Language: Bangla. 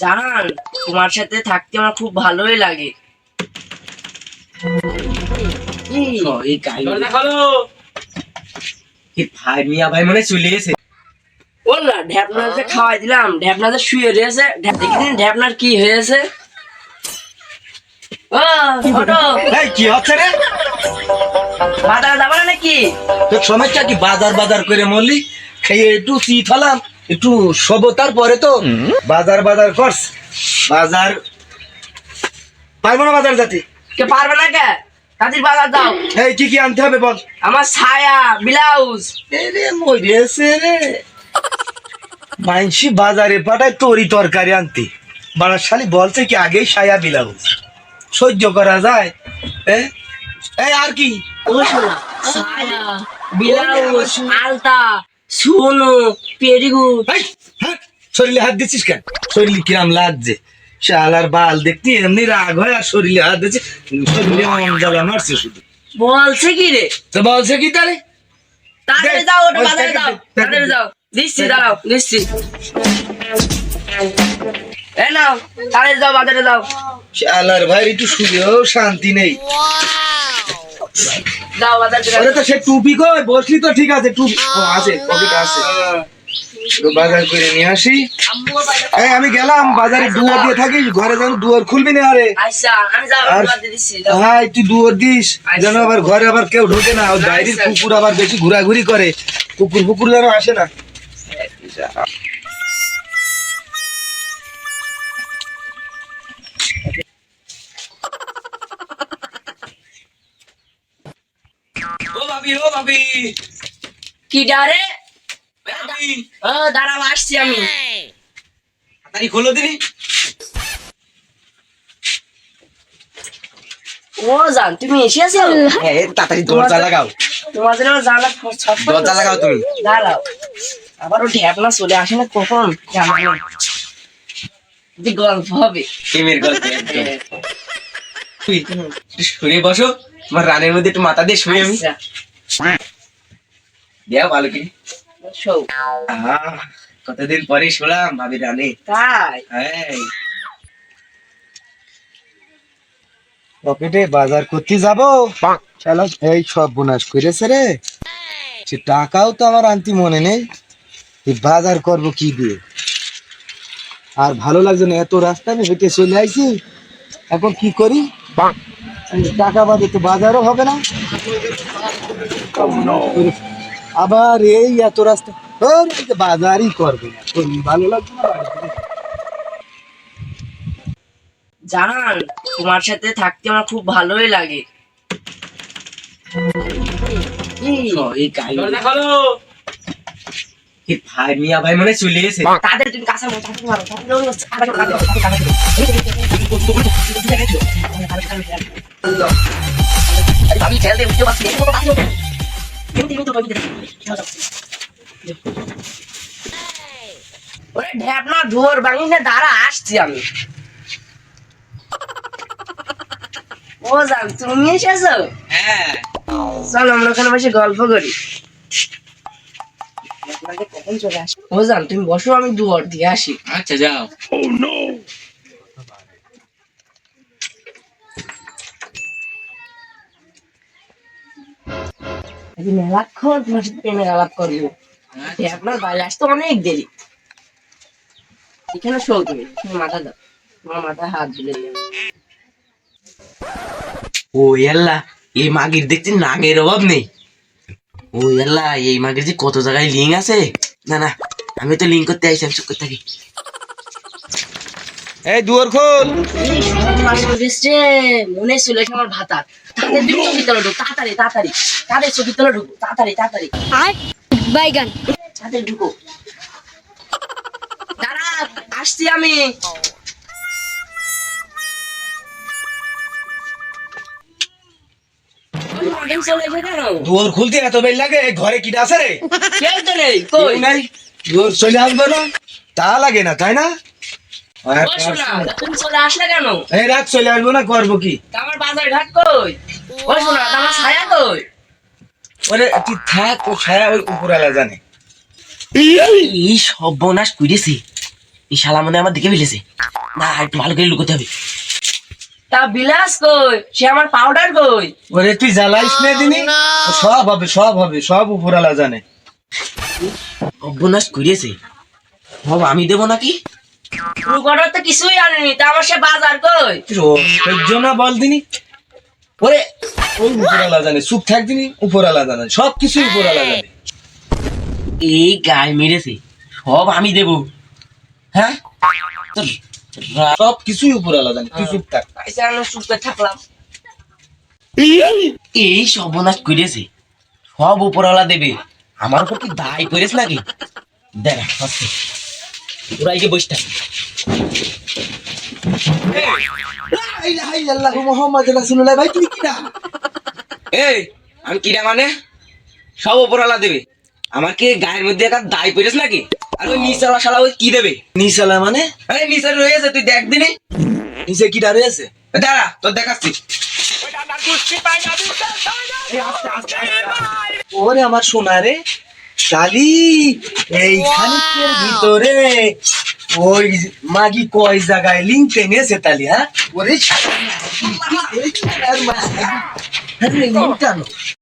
জানান, তোমার সাথে থাকতে আমার খুব ভালোই লাগে। ভাই মনে চলে এসে বল না, ঢ্যাপনাতে খাওয়াই দিলাম, ঢ্যাপনাতে শুয়ে রয়েছে। দেখিদিন ঢ্যাপনার কি হয়েছে। ও ওঠো, কি হচ্ছে রে? বাজারে যাবো না নাকি? তোর সমস্যা কি? বাজার বাজার করে মরলি, খেয়ে একটু চিট হলাম, একটু সভ্যতার পরে তো বাজার বাজার করস। বাজার পারবো না বাজার যাতে। কে পারবে না কে? কাজীর বাজার দাও। এই কি কি আনতে হবে বল? আমার ছায়া, ব্লাউজ। রে মরেছে রে, মাইনসি বাজারে পাঠায় তরি তরকারি আনতে, বারাশালী বলছে কি আগেই সায়া ব্লাউজ সহ্য করা যায়? এই আর কি? ছায়া, ব্লাউজ, আলতা, সোনো, পেরিগুট। এই, হ্যাঁ, শরীরে হাত দিচ্ছিস কেন? শরীরে কিরাম লাগছে? শালার বাল দেখতে এমনি রাগ হয়, আর শরীরে হাত দিচ্ছে, শরীরে জ্বালা মারছে শুধু। বলছে কি রে? তো বলছে কি তারে? তাড়াতাড়ি যাও, ওটা বাজারে যাও, তাড়াতাড়ি যাও। দিচ্ছি, দাঁড়াও, দিচ্ছি। এই নাও, তাড়াতাড়ি যাও, বাজারে যাও। শালার ভাই একটু শুয়েও শান্তি নেই। যাও বাজারে যাও। আরে তো সে টুপি কই? বসলি তো ঠিক আছে, টুপি ও আছে, পকেটে আছে। তো বাজার করে নিয়ে আসি। এই আমি গেলাম বাজারে, দুয়ার দিয়ে থাকিস, ঘরে যেন দুয়ার খুলবি না। আরে আচ্ছা, আমি যাও, আর বাজারে দিচ্ছি, যাও। হ্যাঁ তুই দুয়ার দিস, যেন আবার ঘরে আবার কেউ ঢোকে না। ওই বাইরের আচ্ছা। কুকুর আবার বেশি ঘোরাঘুরি করে, কুকুর ফুকুর যেন আসে না। ও ভাবি, ও ভাবি, কি ডারে? ভাবি ও দাঁড়াও, আসছি আমি। তাড়াতাড়ি খোলো দিনি। ও জান, তুমি এসেছো? হ্যাঁ তাড়াতাড়ি দরজা লাগাও, তোমার জন্য আমার জানলা ছটফট দরজা লাগাও তুমি। দাঁড়াও, আবারও ঢ্যাপনা চলে আসে না কখন জানো না। যে গল্প হবে। প্রেমের গল্প একদম। তুই একটু শুয়ে বসো, আমার রানের মধ্যে একটু মাথা দিয়ে শুয়ে আমি আচ্ছা, দেও ভালো কি। শোও। কতদিন পরে শুনলাম ভাবি রানে। তাই? হ্যাঁ, পকেটে বাজার করতে যাবো, চলো। এই সব বোনাস করেছে রে, সে টাকাও তো আমার আনতে মনে নেই। এই বাজার করব কি দিয়ে? আর ভালো লাগছে না, এত রাস্তা আমি হেঁটে চলে আইছি। এখন কি করি? টাকা বাদে তো বাজারও হবে না। আবার এই এত রাস্তা, বাজারই করবে না, ভালো লাগছে না। জানান, তোমার সাথে থাকতে আমার খুব ভালোই লাগে। ভাই মিয়া ভাই মনে চলে এসে। তাদের তুমি কাঁচা মারো, আমি খেলতে উঠতে পারছি ঢ্যাপনা ঢোর ভাঙি না, দাঁড়া আসছি আমি। ও জান, তুমি এসেছো? হ্যাঁ চলো আমরা ওখানে বসে গল্প করি। কখন চলে আসি? ও জান, তুমি বসো, আমি দুয়ার দিয়ে আসি। আচ্ছা যাও। মেলাক্ষণ তোমার সাথে প্রেমের আলাপ করবো। আপনার বাইরে আসতে অনেক দেরি। এখানে শো, তুমি মাথা দাও, তোমার মাথায় হাত দিলে। ও এল্লা, এই মাগির দেখছি নাগের অভাব নেই। ও এল্লা, এই মাগির যে কত জায়গায় লিঙ্ক আছে। না না, আমি তো লিঙ্ক করতে আইসি, আমি চুপ করতে থাকি। এই দুয়ার খোল। মনে ছিল আমার ভাতা। তাদের দুটো ভিতরে ঢুক, তাড়াতাড়ি তাড়াতাড়ি, তাদের ছবি তোলা ঢুকো, তাড়াতাড়ি তাড়াতাড়ি। আর বাইগান তাদের ঢুকো, দাঁড়া আসছি আমি। দুয়ার খুলতে এত বেল লাগে? ঘরে কি আছে রে? কেউ তো নেই, কই? নাই, দুয়ার চলে আসবে না, তা লাগে না তাই না? বসো না, তুমি চলে আসলে কেন? এই রাত চলে আসবো না, করবো কি? আমার বাজার ঘাট কই? বসো না, আমার ছায়া কই? ওরে তুই থাক, ও ছায়া ওই উপরালা জানে। এই সর্বনাশ করেছি, এই শালা মনে হয় আমার দিকে ফেলেছে। না, একটু ভালো করে লুকোতে হবে। তা বিলাস কই? সে আমার পাউডার কই? ওরে তুই জ্বালাইস না দিনি, সব হবে সব হবে, সব উপরালা জানে। অভ্যনাশ করিয়েছে। সব আমি দেবো নাকি? রুকটার তো কিছুই আনেনি, তা আমার সে বাজার কই? সহ্য না বল দিনি, ওরে ওই উপরালা জানে, চুপ থাক দিনি, উপরালা জানে, সব কিছু উপরালা জানে। এই গায়ে মেরেছে, সব আমি দেবো। হ্যাঁ, সব কিছুই উপরালা জানে, তুই চুপ থাক। পয়সা আনো, চুপ করে থাকলাম। এই সর্বনাশ করেছে, সব উপরওয়ালা দেবে। আমার উপর কি দায় করেছ নাকি? দেখ আস্তে, তোরা এই যে বসটা। ভাই তুই কিনা? এই আমি কিরা মানে? সব উপরওয়ালা দেবে। আমার কি গায়ের মধ্যে একটা দায় করেছ নাকি? আর ওই নিচালা শালা ওই কি দেবে? নিশালা মানে? আরে নিচে রয়েছে, তুই দেখ দিনি। নিচে কি দাঁড়িয়ে আছে? দাঁড়া, তোর দেখাচ্ছি। ওরে আমার সোনা রে শালি, এই খানিকের ভিতরে ওই মাগি কয় জায়গায় লিঙ্ক টেনেছে তালি, হ্যাঁ ওরে শালা, এই লিঙ্ক টানো।